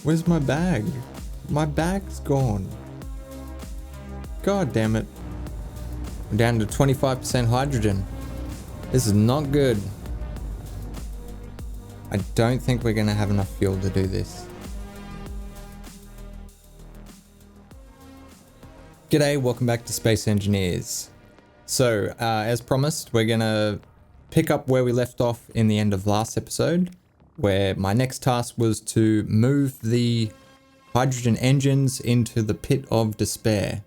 Where's my bag? My bag's gone. God damn it. We're down to 25% hydrogen. This is not good. I don't think we're gonna have enough fuel to do this. G'day, welcome back to Space Engineers. So, as promised, we're gonna pick up where we left off in the end of last episode, where my next task was to move the hydrogen engines into the pit of despair.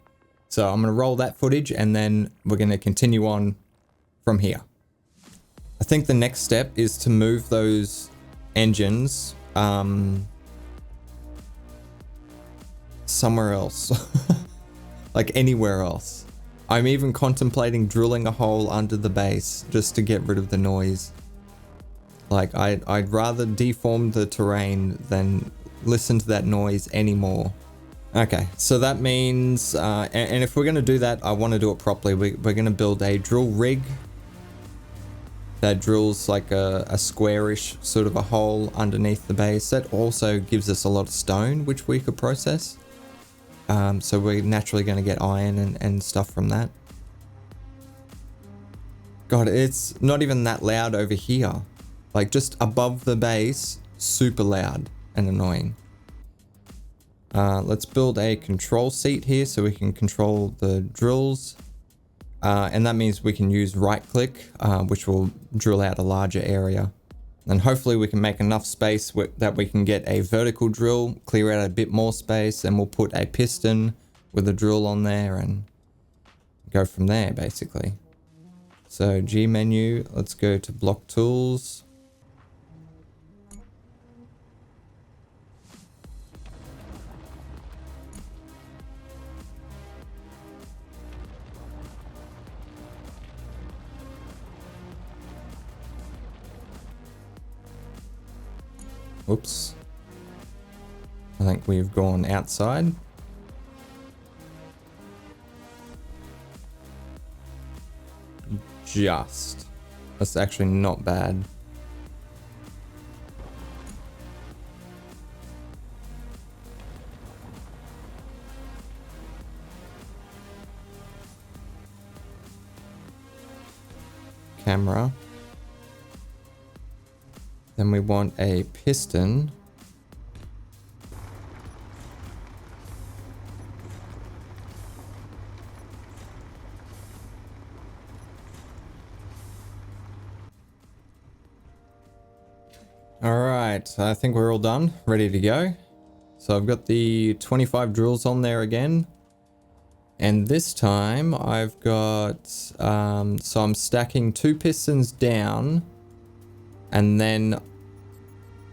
So I'm gonna roll that footage and then we're gonna continue on from here. I think the next step is to move those engines somewhere else. Like anywhere else. I'm even contemplating drilling a hole under the base just to get rid of the noise. Like I'd rather deform the terrain than listen to that noise anymore. Okay, so that means, and if we're gonna do that, I wanna do it properly. We're gonna build a drill rig that drills like a squarish sort of a hole underneath the base. That also gives us a lot of stone, which we could process. So we're naturally going to get iron and stuff from that. God, it's not even that loud over here. Like just above the base, super loud and annoying. Let's build a control seat here so we can control the drills. And that means we can use right click, which will drill out a larger area. And hopefully we can make enough space that we can get a vertical drill, clear out a bit more space, and we'll put a piston with a drill on there and go from there basically. So G menu, let's go to block tools. Oops. I think we've gone outside. Just. That's actually not bad. Camera. Then we want a piston. All right, I think we're all done, ready to go. So I've got the 25 drills on there again. And this time I've got, so I'm stacking 2 pistons down, and then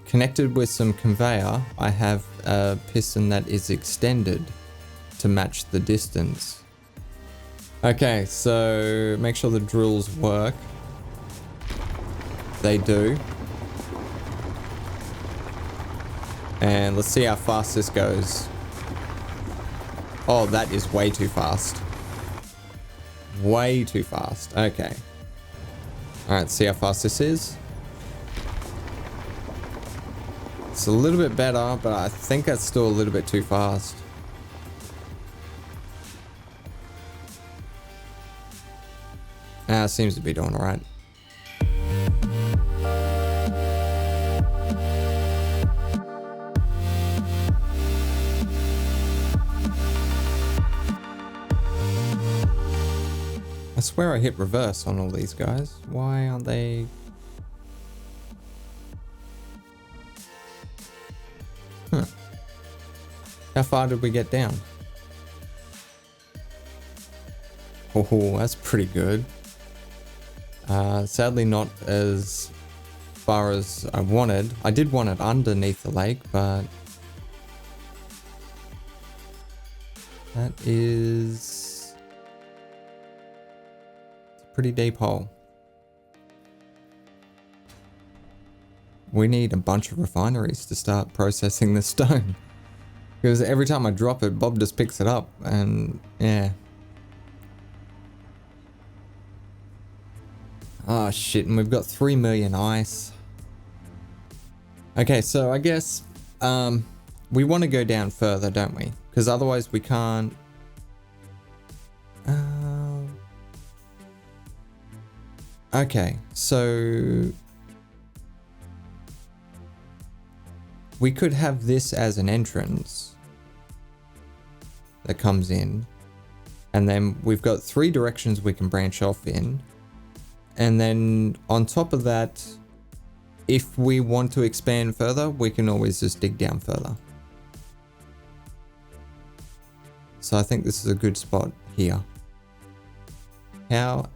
connected with some conveyor, I have a piston that is extended to match the distance. Okay, so make sure the drills work. They do. And let's see how fast this goes. Oh, that is way too fast. Way too fast. Okay. All right, see how fast this is. It's a little bit better, but I think that's still a little bit too fast. Seems to be doing all right. I swear I hit reverse on all these guys. Why aren't they... Huh. How far did we get down? Oh, that's pretty good. Sadly not as far as I wanted. I did want it underneath the lake, but... that is... it's a pretty deep hole. We need a bunch of refineries to start processing this stone. Because every time I drop it, Bob just picks it up, and yeah. Oh shit, and we've got 3 million ice. Okay, so I guess we want to go down further, don't we? Because otherwise we can't. Okay, so we could have this as an entrance that comes in, and then we've got 3 directions we can branch off in. And then on top of that, if we want to expand further, we can always just dig down further. So I think this is a good spot here. How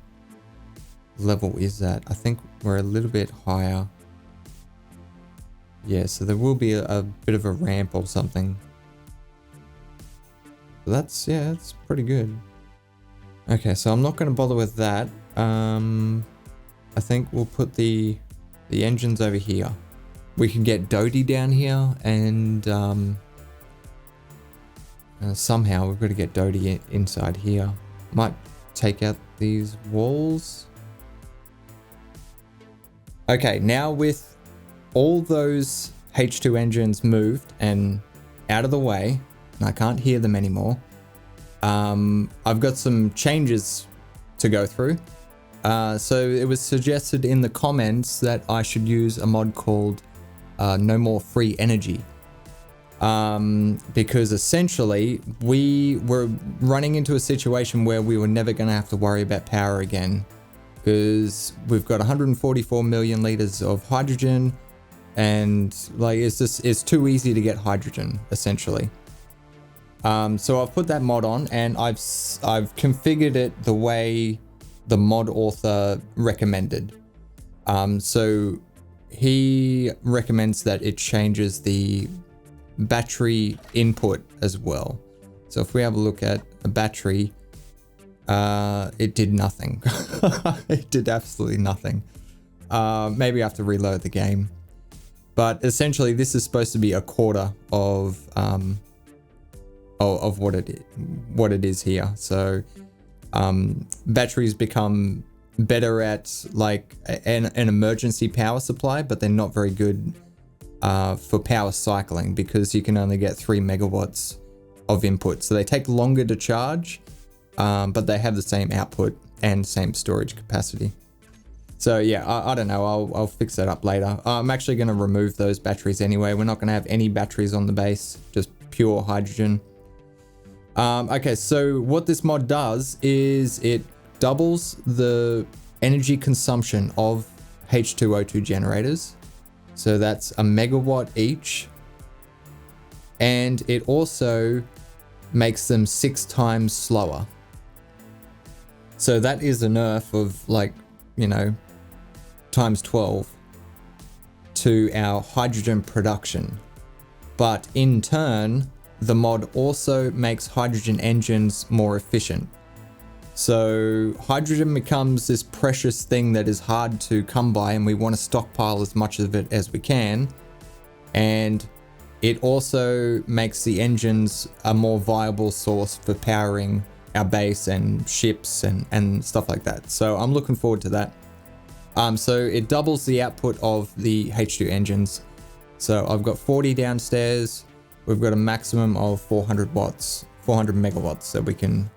level is that? I think we're a little bit higher. Yeah, so there will be a bit of a ramp or something. That's, yeah, that's pretty good. Okay, so I'm not going to bother with that. I think we'll put the engines over here. We can get Dodie down here, and somehow we've got to get Dodie inside here. Might take out these walls. Okay, now with all those H2 engines moved and out of the way, and I can't hear them anymore, I've got some changes to go through. So it was suggested in the comments that I should use a mod called No More Free Energy. Because essentially we were running into a situation where we were never going to have to worry about power again, because we've got 144 million liters of hydrogen, and like it's too easy to get hydrogen essentially. So I've put that mod on, and I've configured it the way the mod author recommended. So he recommends that it changes the battery input as well. So if we have a look at a battery, it did nothing. It did absolutely nothing. Maybe I have to reload the game, but essentially this is supposed to be a quarter of what it is here. So batteries become better at like an emergency power supply, but they're not very good for power cycling, because you can only get 3 megawatts of input. So they take longer to charge, but they have the same output and same storage capacity. So yeah, I don't know, I'll fix that up later. I'm actually going to remove those batteries anyway. We're not going to have any batteries on the base, just pure hydrogen. Okay, so what this mod does is it doubles the energy consumption of H2O2 generators. So that's a megawatt each. And it also makes them 6 times slower. So that is a nerf of like, you know, times 12 to our hydrogen production. But in turn, the mod also makes hydrogen engines more efficient. So hydrogen becomes this precious thing that is hard to come by, and we want to stockpile as much of it as we can. And it also makes the engines a more viable source for powering our base and ships and stuff like that. So I'm looking forward to that. So it doubles the output of the H2 engines. So I've got 40 downstairs. We've got a maximum of 400 watts, 400 megawatts that we can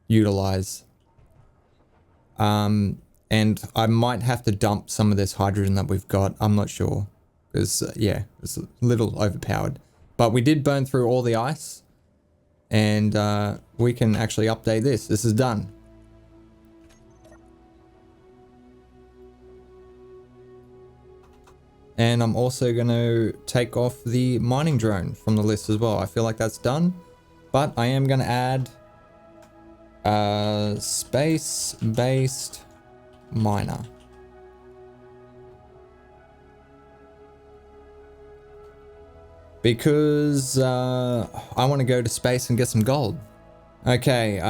utilize. And I might have to dump some of this hydrogen that we've got. I'm not sure, because yeah, it's a little overpowered. But we did burn through all the ice, and we can actually update this. This is done. And I'm also going to take off the mining drone from the list as well. I feel like that's done, but I am going to add space-based miner. Because I want to go to space and get some gold. Okay,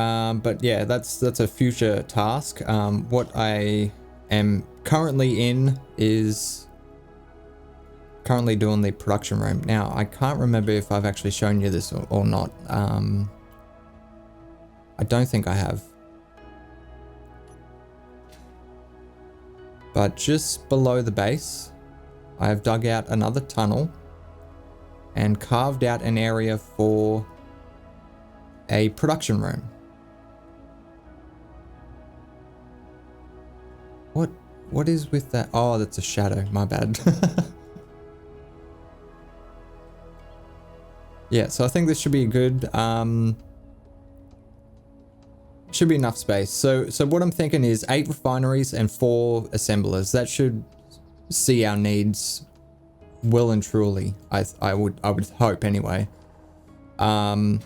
but yeah, that's a future task. What I am currently in is currently doing the production room. Now, I can't remember if I've actually shown you this or not. I don't think I have. But just below the base, I have dug out another tunnel. and carved out an area for a production room. What is with that? Oh, that's a shadow. My bad. Yeah, so I think this should be good. Should be enough space. So what I'm thinking is 8 refineries and 4 assemblers. That should see our needs well and truly. I would hope anyway. And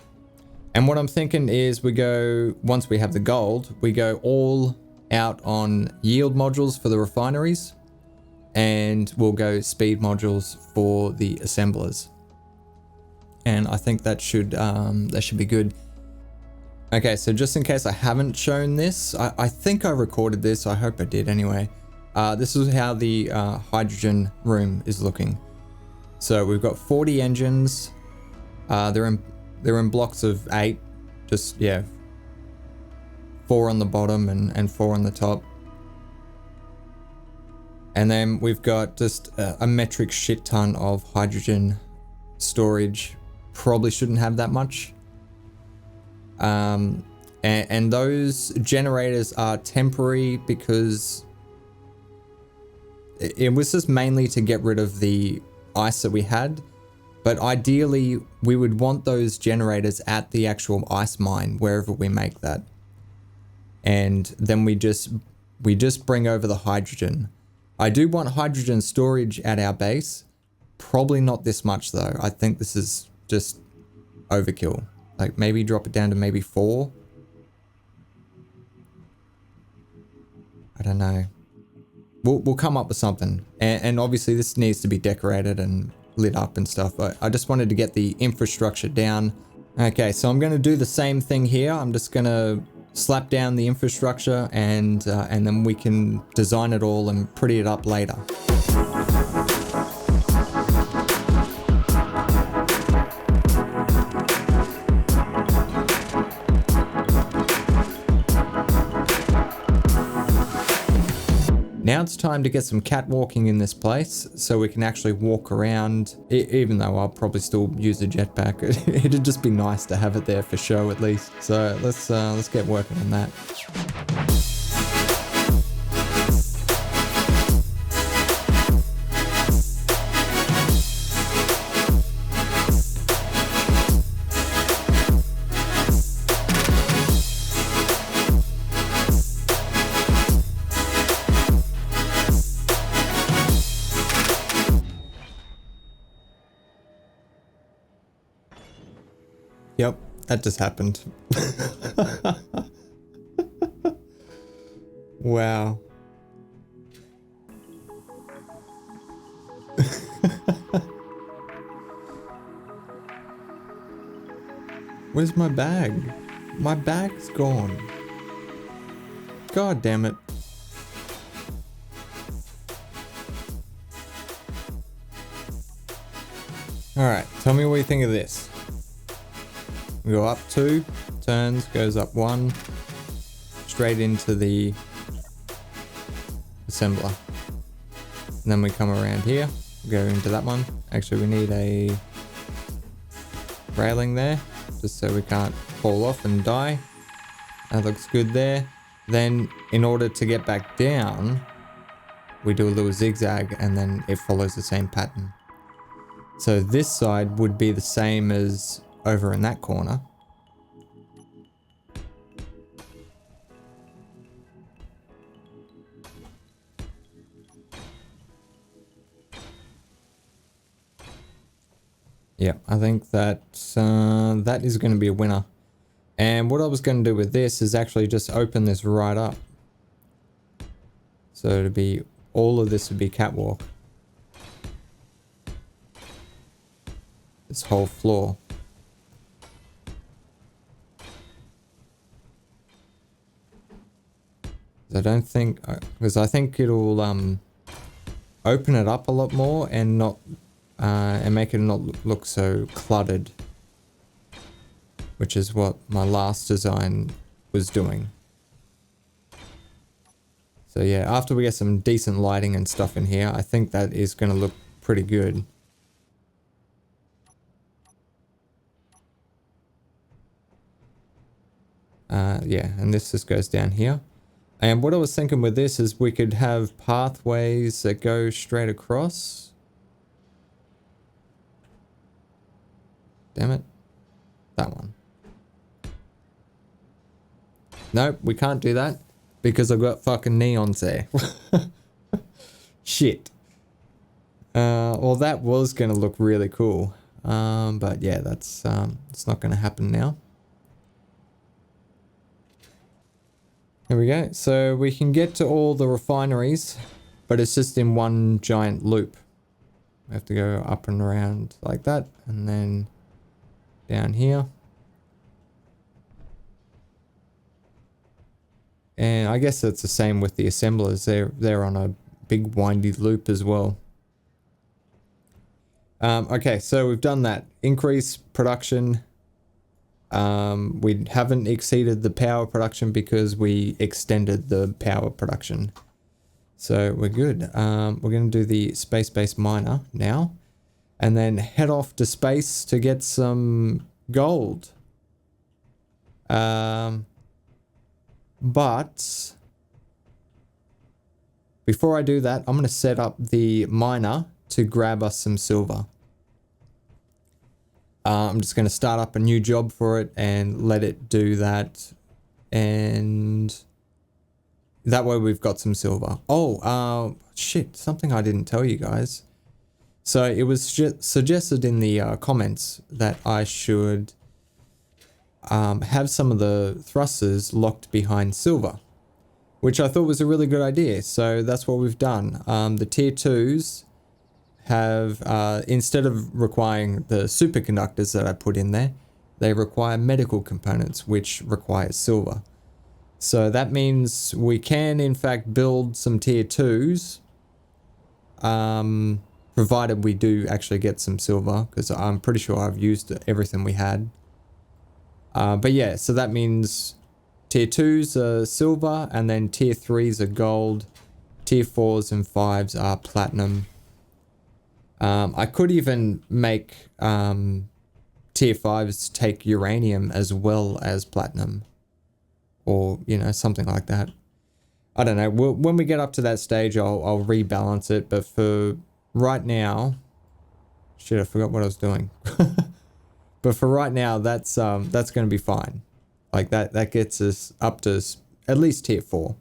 what I'm thinking is we go, once we have the gold, we go all out on yield modules for the refineries, and we'll go speed modules for the assemblers. And I think that should be good. Okay, so just in case I haven't shown this, I think I recorded this. I hope I did anyway. This is how the hydrogen room is looking. So we've got 40 engines. They're in blocks of 8. Just, yeah, 4 on the bottom and 4 on the top. And then we've got just a metric shit ton of hydrogen storage. Probably shouldn't have that much. And those generators are temporary because it was just mainly to get rid of the ice that we had. But ideally, we would want those generators at the actual ice mine, wherever we make that. And then we just bring over the hydrogen. I do want hydrogen storage at our base. Probably not this much though. I think this is just overkill. Like maybe drop it down to maybe 4. I don't know. We'll come up with something. And obviously this needs to be decorated and lit up and stuff. But I just wanted to get the infrastructure down. Okay, so I'm going to do the same thing here. I'm just going to slap down the infrastructure and then we can design it all and pretty it up later. Now it's time to get some catwalking in this place so we can actually walk around, even though I'll probably still use a jetpack. It'd just be nice to have it there for show at least. So let's get working on that. Yep, that just happened. Wow. Where's my bag? My bag's gone. God damn it. Alright, tell me what you think of this. We go up 2 turns, goes up 1, straight into the assembler. And then we come around here, go into that one. Actually, we need a railing there, just so we can't fall off and die. That looks good there. Then, in order to get back down, we do a little zigzag and then it follows the same pattern. So this side would be the same as over in that corner. Yeah, I think that that is going to be a winner. And what I was going to do with this is actually just open this right up. So it'd be, all of this would be catwalk. This whole floor. I don't think, because I think it'll open it up a lot more and not and make it not look so cluttered, which is what my last design was doing. So yeah, after we get some decent lighting and stuff in here, I think that is going to look pretty good. Yeah, and this just goes down here. And what I was thinking with this is we could have pathways that go straight across. Damn it. That one. Nope, we can't do that because I've got fucking neons there. Shit. Well, that was going to look really cool. But yeah, that's it's not going to happen now. There we go. So we can get to all the refineries, but it's just in one giant loop. We have to go up and around like that, and then down here. And I guess it's the same with the assemblers. They're on a big windy loop as well. Okay, so we've done that. Increase production. We haven't exceeded the power production because we extended the power production. So we're good. We're going to do the space-based miner now. And then head off to space to get some gold. But before I do that, I'm going to set up the miner to grab us some silver. I'm just going to start up a new job for it and let it do that. And that way we've got some silver. Oh, shit, something I didn't tell you guys. So it was suggested in the comments that I should have some of the thrusters locked behind silver, which I thought was a really good idea. So that's what we've done. The tier 2s have, instead of requiring the superconductors that I put in there, they require medical components, which require silver. So that means we can, in fact, build some tier 2s, provided we do actually get some silver, because I'm pretty sure I've used everything we had. But yeah, so that means tier 2s are silver, and then tier 3s are gold, tier 4s and 5s are platinum. I could even make tier 5s take uranium as well as platinum, or, you know, something like that. I don't know. When we get up to that stage, I'll rebalance it, but for right now, shit, I forgot what I was doing. But for right now, that's going to be fine. Like that gets us up to at least tier 4.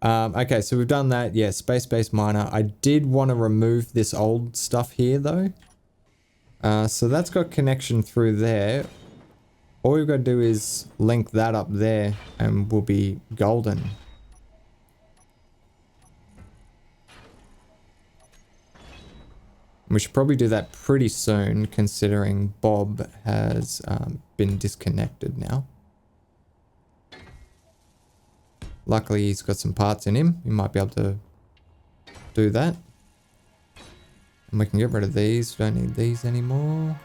Okay, so we've done that. Yeah, space-based miner. I did want to remove this old stuff here, though. So that's got connection through there. All we've got to do is link that up there, and we'll be golden. We should probably do that pretty soon, considering Bob has been disconnected now. Luckily, he's got some parts in him. He might be able to do that. And we can get rid of these. Don't need these anymore.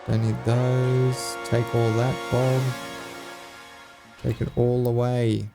Don't need those. Take all that, Bob. Take it all away.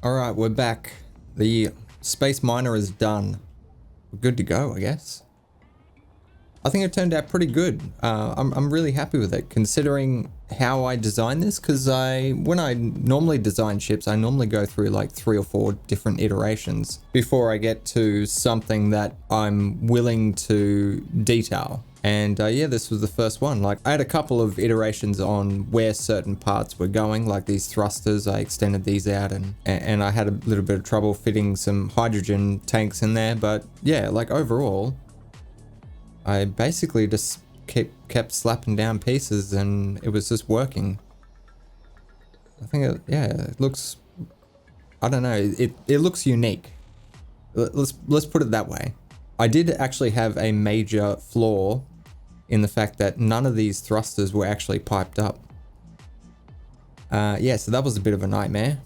All right, we're back. The space miner is done. We're good to go, I guess. I think it turned out pretty good. I'm really happy with it, considering how I designed this, because when I normally design ships, I normally go through like 3 or 4 different iterations before I get to something that I'm willing to detail. And yeah, this was the first one. Like, I had a couple of iterations on where certain parts were going, like these thrusters. I extended these out, and I had a little bit of trouble fitting some hydrogen tanks in there. But yeah, like overall, I basically just kept slapping down pieces, and it was just working. I think it looks, I don't know, it looks unique. Let's put it that way. I did actually have a major flaw in the fact that none of these thrusters were actually piped up. Yeah, so that was a bit of a nightmare.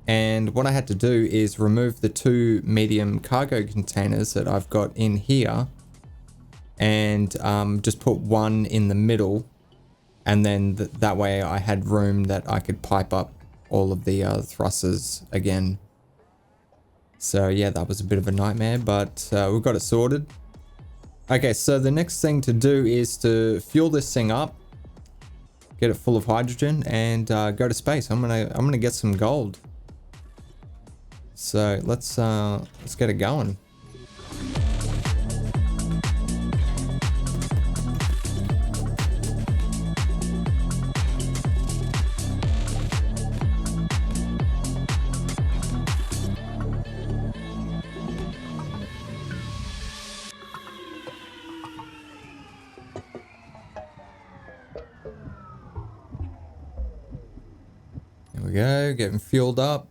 And what I had to do is remove the 2 medium cargo containers that I've got in here, and just put one in the middle, and then that way I had room that I could pipe up all of the thrusters again. So yeah, that was a bit of a nightmare, but we've got it sorted. Okay, so the next thing to do is to fuel this thing up, get it full of hydrogen, and go to space. I'm gonna get some gold. So let's get it going. There we go, getting fueled up.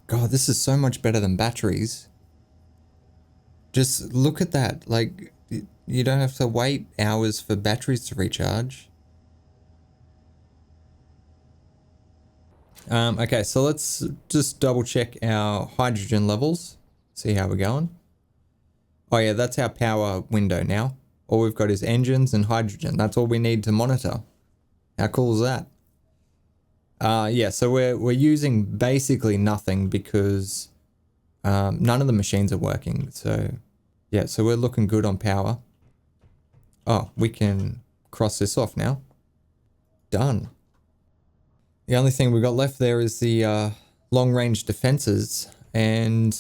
God, this is so much better than batteries. Just look at that. Like, you don't have to wait hours for batteries to recharge. Okay, so let's just double check our hydrogen levels. See how we're going. Oh yeah, that's our power window now. All we've got is engines and hydrogen. That's all we need to monitor. How cool is that? Yeah, so we're using basically nothing because none of the machines are working. So yeah, so we're looking good on power. Oh, we can cross this off now. Done. The only thing we got left there is the long-range defenses, and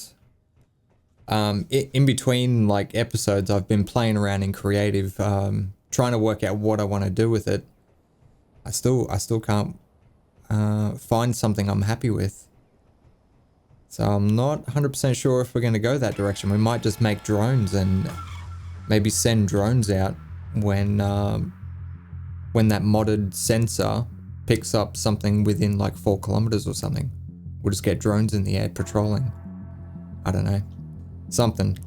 in between like episodes, I've been playing around in creative, trying to work out what I want to do with it. I still can't find something I'm happy with. So I'm not 100% sure if we're going to go that direction. We might just make drones and maybe send drones out when that modded sensor picks up something within like 4 kilometers or something. We'll just get drones in the air patrolling. I don't know. Something.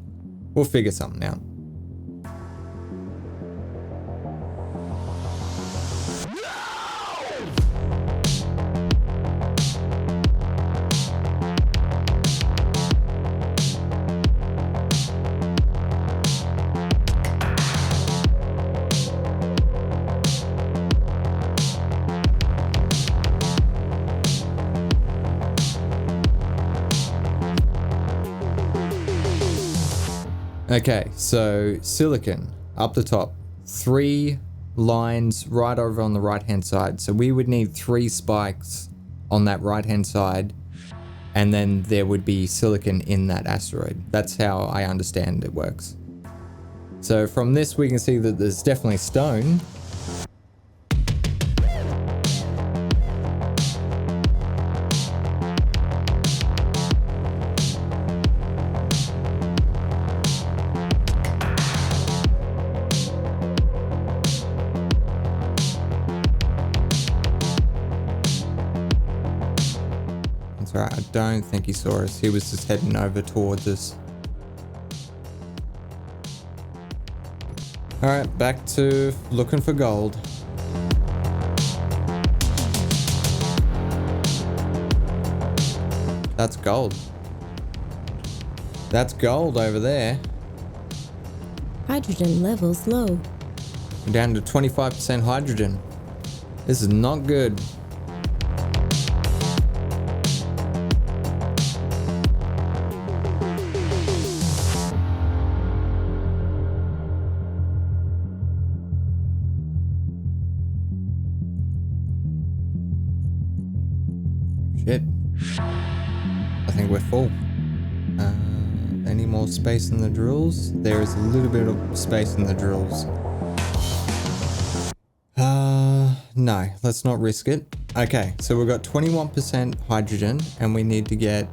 We'll figure something out. Okay, so silicon up the top, 3 lines right over on the right hand side. So we would need 3 spikes on that right hand side, and then there would be silicon in that asteroid. That's how I understand it works. So from this we can see that there's definitely stone. Alright, I don't think he saw us. He was just heading over towards us. Alright, back to looking for gold. That's gold. That's gold over there. Hydrogen levels low. We're down to 25% hydrogen. This is not good. think we're full. Any more space in the drills? There is a little bit of space in the drills. No, let's not risk it. Okay, so we've got 21% hydrogen and we need to get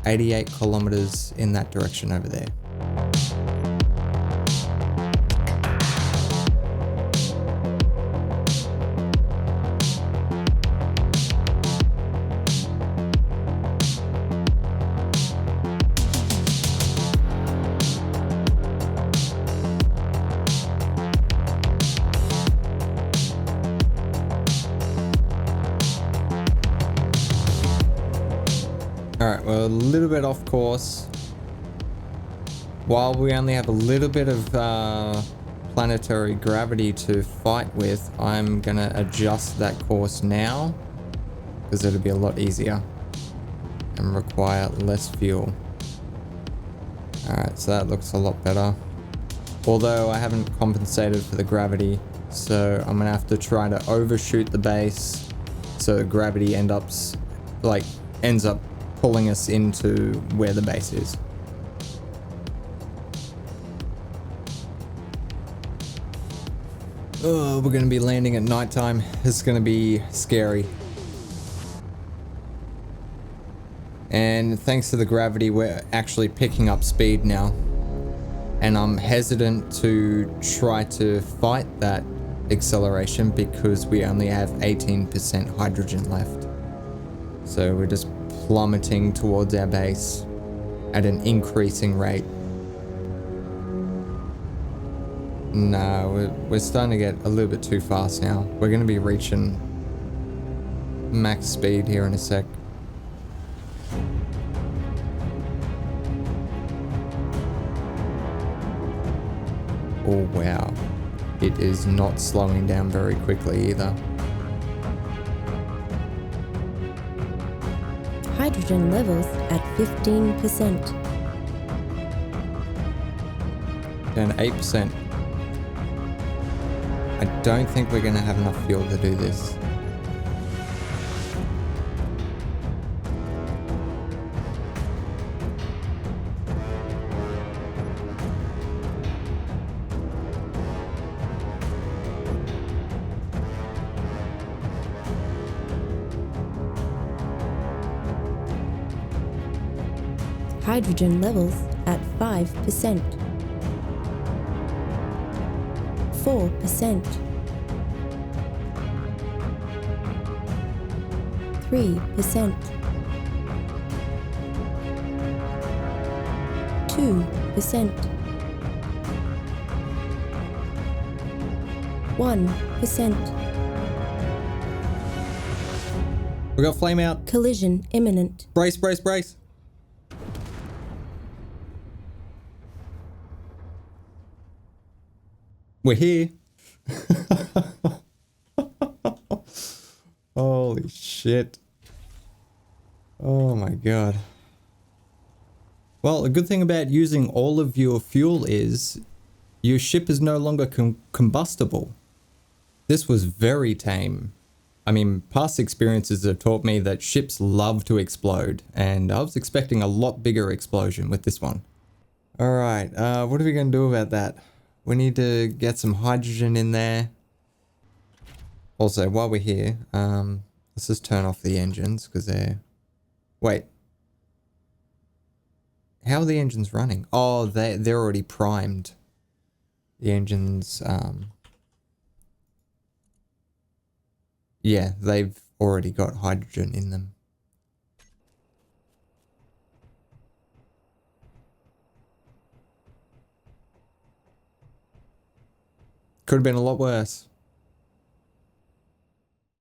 88 kilometers in that direction over there. Alright, we're a little bit off course. While we only have a little bit of planetary gravity to fight with, I'm gonna adjust that course now because it'll be a lot easier and require less fuel. Alright, so that looks a lot better. Although I haven't compensated for the gravity, so I'm gonna have to try to overshoot the base so gravity ends up pulling us into where the base is. Oh, we're going to be landing at nighttime. It's going to be scary. And thanks to the gravity, we're actually picking up speed now. And I'm hesitant to try to fight that acceleration because we only have 18% hydrogen left. So we're just plummeting towards our base at an increasing rate. No, we're starting to get a little bit too fast now. We're going to be reaching max speed here in a sec. Oh wow, it is not slowing down very quickly either. Hydrogen levels at 15%. Down 8%. I don't think we're going to have enough fuel to do this. Hydrogen levels at 5%. 4%. 3%. 2%. 1%. We got flame out. Collision imminent. Brace, brace, brace. We're here. Holy shit. Oh my god. Well, a good thing about using all of your fuel is your ship is no longer combustible. This was very tame. I mean, past experiences have taught me that ships love to explode, and I was expecting a lot bigger explosion with this one. Alright, what are we going to do about that? We need to get some hydrogen in there. Also, while we're here, let's just turn off the engines because they're... Wait. How are the engines running? Oh, they're already primed. The engines, yeah, they've already got hydrogen in them. Could have been a lot worse.